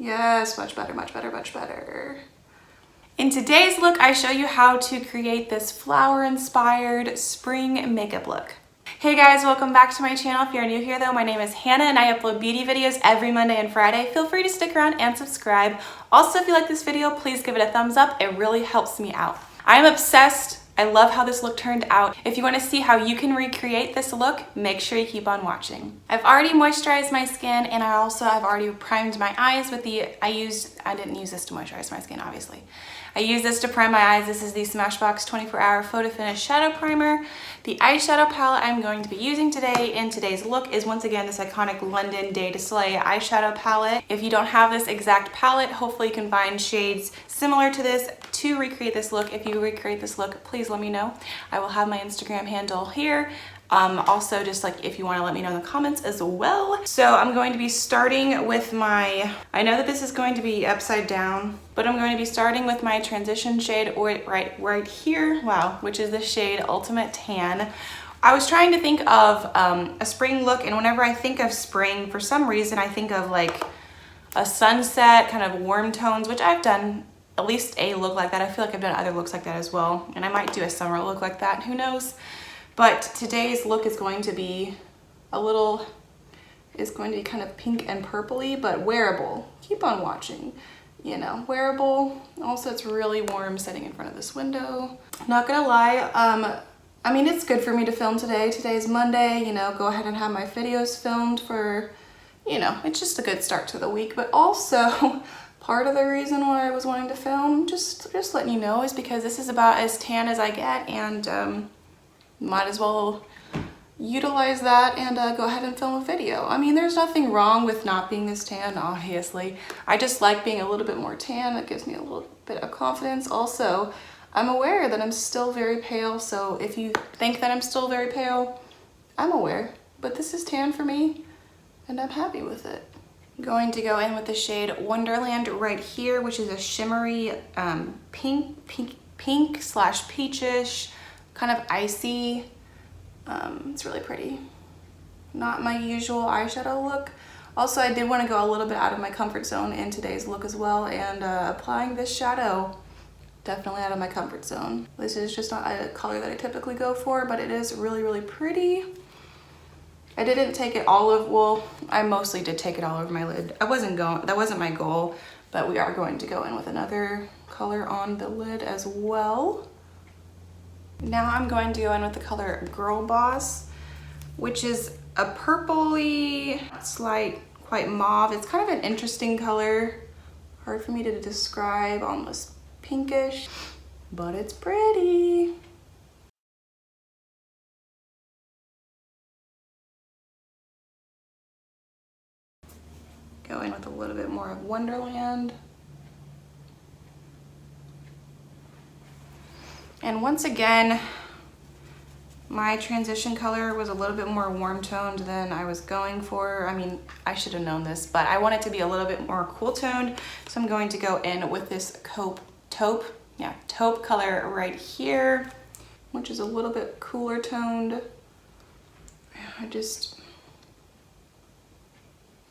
Yes, much better, much better, much better. In today's look, I show you how to create this flower-inspired spring makeup look. Hey guys, welcome back to my channel. If you're new here though, my name is Hannah and I upload beauty videos every Monday and Friday. Feel free to stick around and subscribe. Also, if you like this video, please give it a thumbs up. It really helps me out. I am obsessed. I love how this look turned out. If you want to see how you can recreate this look, make sure you keep on watching. I've already moisturized my skin and I also have already primed my eyes with the, I didn't use this to moisturize my skin, obviously. I use this to prime my eyes. This is the Smashbox 24-Hour Photo Finish Shadow Primer. The eyeshadow palette I'm going to be using today in today's look is once again this iconic London Day to Slay eyeshadow palette. If you don't have this exact palette, hopefully you can find shades similar to this to recreate this look. If you recreate this look, please let me know. I will have my Instagram handle here. Also, just like if you want to let me know in the comments as well. So I'm going to be starting with my, I know that this is going to be upside down, but I'm going to be starting with my transition shade right here, wow, which is the shade Ultimate Tan. I was trying to think of a spring look, and whenever I think of spring, for some reason I think of like a sunset, kind of warm tones, which I've done at least a look like that. I feel like I've done other looks like that as well, and I might do a summer look like that, who knows. But today's look is going to be kind of pink and purpley, but wearable. Keep on watching, you know, wearable. Also, it's really warm sitting in front of this window. Not gonna lie, I mean, it's good for me to film today. Today's Monday, you know, go ahead and have my videos filmed for, you know, it's just a good start to the week. But also, part of the reason why I was wanting to film, just letting you know, is because this is about as tan as I get, and might as well utilize that and go ahead and film a video. I mean, there's nothing wrong with not being this tan, obviously. I just like being a little bit more tan. That gives me a little bit of confidence. Also, I'm aware that I'm still very pale, so if you think that I'm still very pale, I'm aware. But this is tan for me, and I'm happy with it. I'm going to go in with the shade Wonderland right here, which is a shimmery pink slash peachish, kind of icy. It's really pretty. Not my usual eyeshadow look. Also, I did want to go a little bit out of my comfort zone in today's look as well, and applying this shadow, definitely out of my comfort zone. This is just not a color that I typically go for, but it is really, really pretty. I didn't take it all of, well, I mostly did take it all over my lid. That wasn't my goal, but we are going to go in with another color on the lid as well. Now I'm going to go in with the color Girl Boss, which is a purpley, slight, quite mauve. It's kind of an interesting color. Hard for me to describe, almost pinkish, but it's pretty. Go in with a little bit more of Wonderland. And once again, my transition color was a little bit more warm toned than I was going for. I mean, I should have known this, but I want it to be a little bit more cool toned. So I'm going to go in with this taupe color right here, which is a little bit cooler toned. I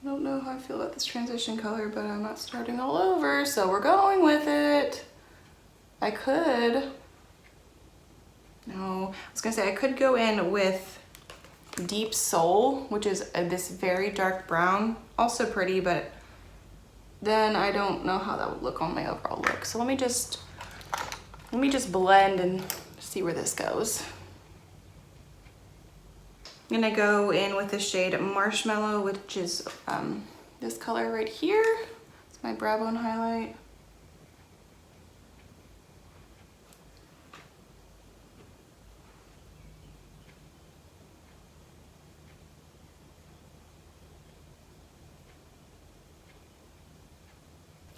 don't know how I feel about this transition color, but I'm not starting all over, so we're going with it. I could go in with Deep Soul, which is this very dark brown. Also pretty, but then I don't know how that would look on my overall look. So let me just blend and see where this goes. I'm gonna go in with the shade Marshmallow, which is this color right here. It's my brow bone highlight.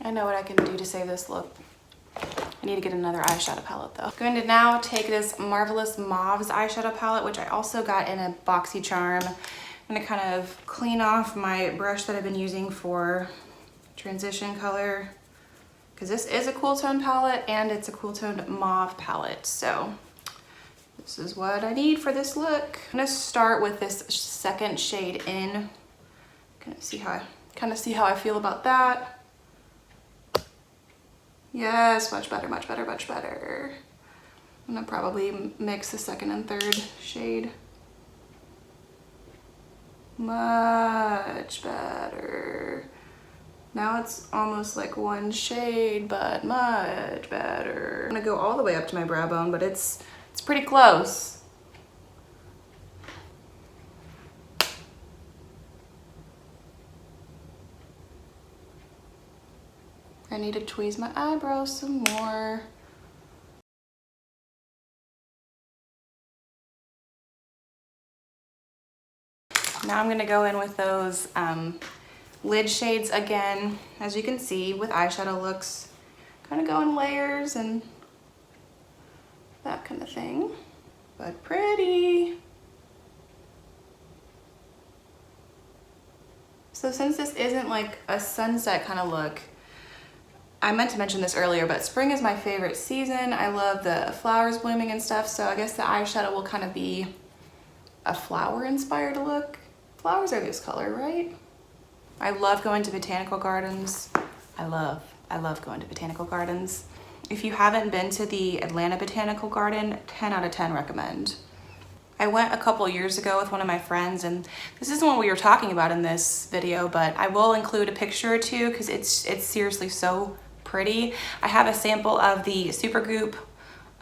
I know what I can do to save this look. I need to get another eyeshadow palette though. I'm going to now take this Marvelous Mauves eyeshadow palette, which I also got in a BoxyCharm. I'm gonna kind of clean off my brush that I've been using for transition color, because this is a cool tone palette and it's a cool toned mauve palette. So this is what I need for this look. I'm gonna start with this second shade in. Kind of see how I feel about that. Yes, much better, much better, much better. I'm gonna probably mix the second and third shade. Much better. Now it's almost like one shade, but much better. I'm gonna go all the way up to my brow bone, but it's pretty close. I need to tweeze my eyebrows some more. Now I'm gonna go in with those lid shades again. As you can see, with eyeshadow looks, kind of go in layers and that kind of thing, but pretty. So since this isn't like a sunset kind of look, I meant to mention this earlier, but spring is my favorite season. I love the flowers blooming and stuff, so I guess the eyeshadow will kind of be a flower inspired look. Flowers are this color, right? I love going to botanical gardens. I love going to botanical gardens. If you haven't been to the Atlanta Botanical Garden, 10 out of 10 recommend. I went a couple years ago with one of my friends, and this isn't what we were talking about in this video, but I will include a picture or two because it's seriously so pretty. I have a sample of the Supergoop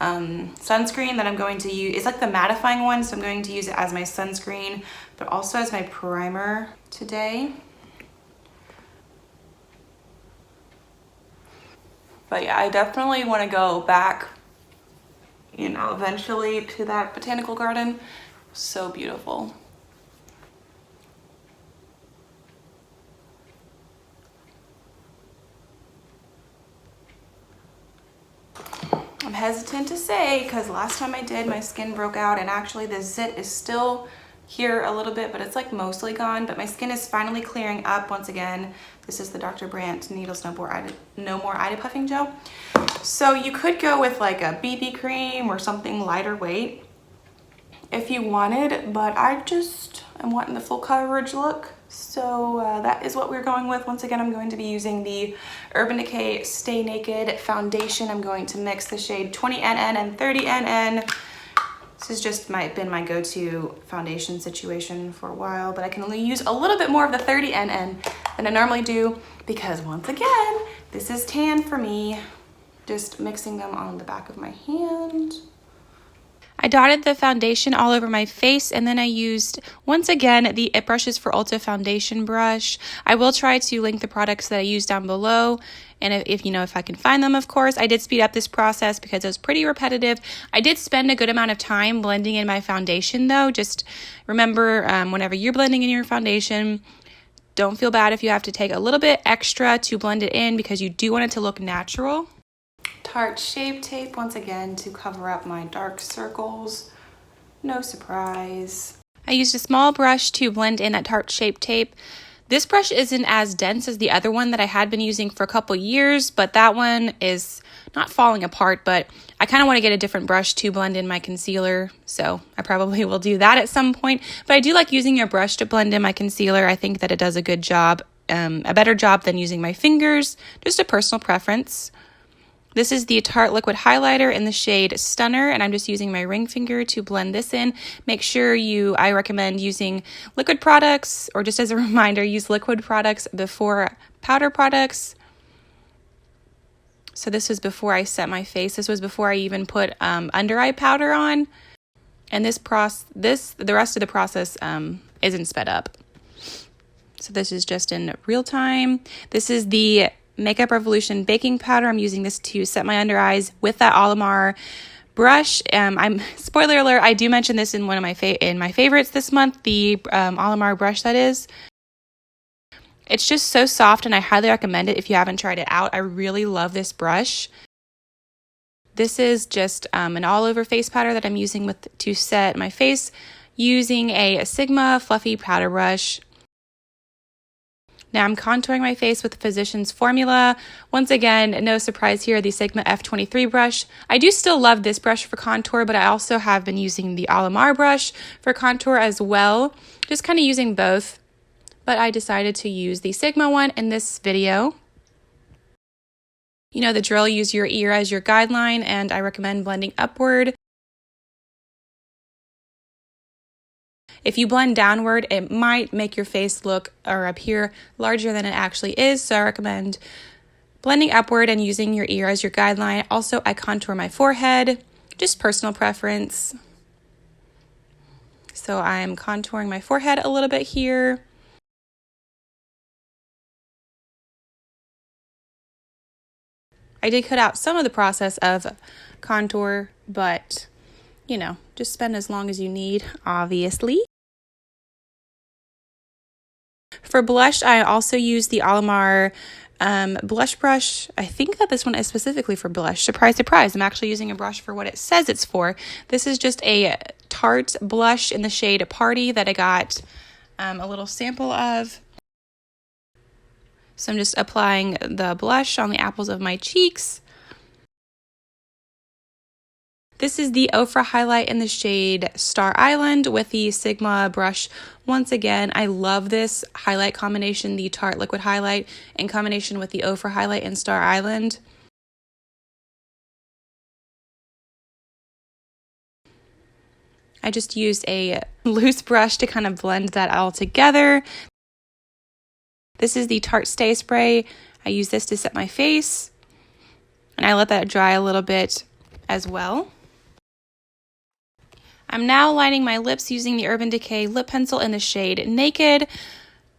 sunscreen that I'm going to use. It's like the mattifying one, so I'm going to use it as my sunscreen, but also as my primer today. But yeah, I definitely want to go back, you know, eventually to that botanical garden. So beautiful. I'm hesitant to say because last time I did, my skin broke out, and actually the zit is still here a little bit, but it's like mostly gone. But my skin is finally clearing up once again. This is the Dr. Brandt Needles No More Eye Puffing Gel. So you could go with like a BB cream or something lighter weight if you wanted, but I'm wanting the full coverage look. So that is what we're going with. Once again, I'm going to be using the Urban Decay Stay Naked foundation. I'm going to mix the shade 20NN and 30NN. This has just been my go-to foundation situation for a while, but I can only use a little bit more of the 30NN than I normally do because, once again, this is tan for me. Just mixing them on the back of my hand. I dotted the foundation all over my face, and then I used, once again, the It Brushes for Ulta foundation brush. I will try to link the products that I use down below, and if I can find them, of course. I did speed up this process because it was pretty repetitive. I did spend a good amount of time blending in my foundation, though. Just remember, whenever you're blending in your foundation, don't feel bad if you have to take a little bit extra to blend it in because you do want it to look natural. Tarte Shape Tape once again to cover up my dark circles. No surprise. I used a small brush to blend in that Tarte Shape Tape. This brush isn't as dense as the other one that I had been using for a couple years, but that one is not falling apart, but I kind of want to get a different brush to blend in my concealer, so I probably will do that at some point. But I do like using your brush to blend in my concealer. I think that it does a good job, a better job than using my fingers, just a personal preference. This is the Tarte Liquid Highlighter in the shade Stunner, and I'm just using my ring finger to blend this in. Make sure I recommend using liquid products, or just as a reminder, use liquid products before powder products. So this was before I set my face. This was before I even put under eye powder on. And the rest of the process isn't sped up. So this is just in real time. This is the Makeup Revolution baking powder. I'm using this to set my under eyes with that Alamar brush. Spoiler alert, I do mention this in one of my favorites this month, the Alamar brush that is. It's just so soft, and I highly recommend it if you haven't tried it out. I really love this brush. This is just an all-over face powder that I'm using to set my face using a Sigma fluffy powder brush. Now I'm contouring my face with the Physicians Formula. Once again, no surprise here, the Sigma F23 brush. I do still love this brush for contour, but I also have been using the Alamar brush for contour as well. Just kind of using both, but I decided to use the Sigma one in this video. You know the drill, use your ear as your guideline, and I recommend blending upward. If you blend downward, it might make your face look or appear larger than it actually is, so I recommend blending upward and using your ear as your guideline. Also, I contour my forehead, just personal preference. So I'm contouring my forehead a little bit here. I did cut out some of the process of contour, but you know, just spend as long as you need, obviously. For blush, I also use the Alamar blush brush. I think that this one is specifically for blush. Surprise, surprise. I'm actually using a brush for what it says it's for. This is just a Tarte blush in the shade Party that I got a little sample of. So I'm just applying the blush on the apples of my cheeks. This is the Ofra highlight in the shade Star Island with the Sigma brush. Once again, I love this highlight combination, the Tarte liquid highlight in combination with the Ofra highlight in Star Island. I just used a loose brush to kind of blend that all together. This is the Tarte Stay Spray. I use this to set my face, and I let that dry a little bit as well. I'm now lining my lips using the Urban Decay lip pencil in the shade Naked.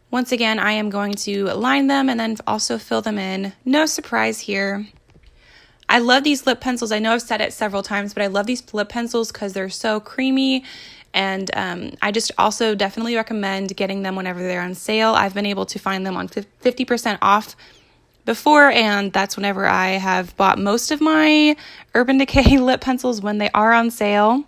Once again, I am going to line them and then also fill them in. No surprise here. I love these lip pencils. I know I've said it several times, but I love these lip pencils because they're so creamy. And I just also definitely recommend getting them whenever they're on sale. I've been able to find them on 50% off before, and that's whenever I have bought most of my Urban Decay lip pencils, when they are on sale.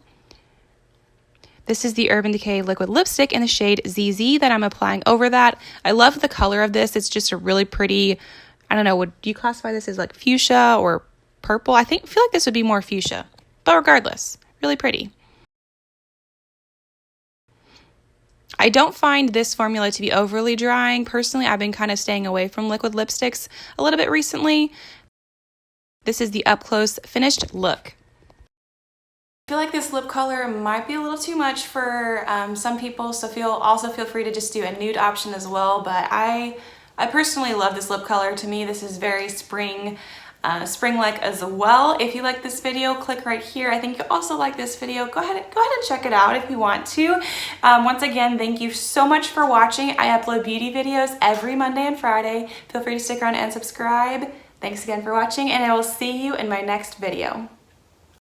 This is the Urban Decay liquid lipstick in the shade ZZ that I'm applying over that. I love the color of this. It's just a really pretty, I don't know, would you classify this as like fuchsia or purple? I feel like this would be more fuchsia, but regardless, really pretty. I don't find this formula to be overly drying. Personally, I've been kind of staying away from liquid lipsticks a little bit recently. This is the up close finished look. I feel like this lip color might be a little too much for some people, so also feel free to just do a nude option as well. But I personally love this lip color. To me, this is very spring-like as well. If you like this video, click right here. I think you also like this video. Go ahead and check it out if you want to. Once again, thank you so much for watching. I upload beauty videos every Monday and Friday. Feel free to stick around and subscribe. Thanks again for watching, and I will see you in my next video.